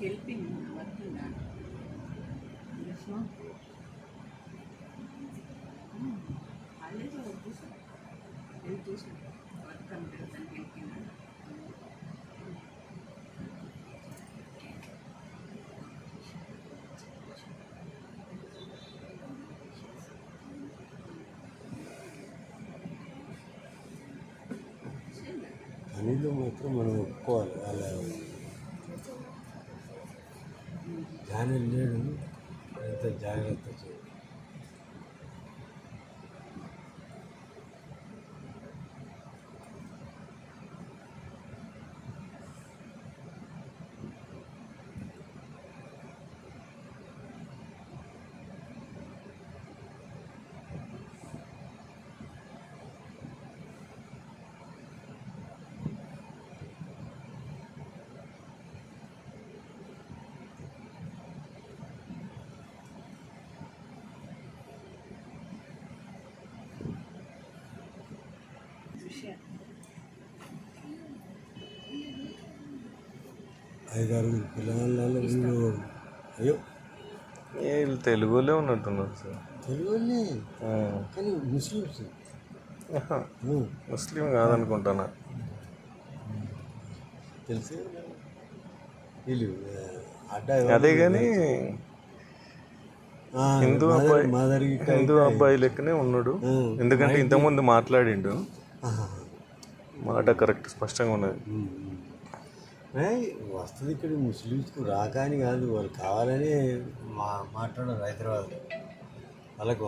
వెళ్ళిపోయింది work holidays చూసాను వెళ్ళి చూసాను వర్క్ అంటే దానికి వెళ్ళిపోయినా అనిలో మాత్రం మనం ఒప్పుకోవాలి. వాళ్ళ ధ్యానం లేడు ఎంత జాగ్రత్త చేయాలి. ఐదారు పిల్లవాళ్ళలో వీళ్ళు అయ్యో వీళ్ళు తెలుగులో ఉన్నట్టున్నారు సార్. తెలుగునే కానీ ముస్లిమ్స్. ముస్లిం కాదనుకుంటానా తెలిసి వీళ్ళు అదే కానీ హిందూ అబ్బాయి లెక్కనే ఉన్నాడు. ఎందుకంటే ఇంతకుముందు మాట్లాడిండు, మాట కరెక్ట్ స్పష్టంగా ఉన్నది. వస్తుంది ఇక్కడ ముస్లిమ్స్కు రాక అని కాదు, వాళ్ళు కావాలని మాట్లాడారు హైదరాబాద్లో వాళ్ళకు.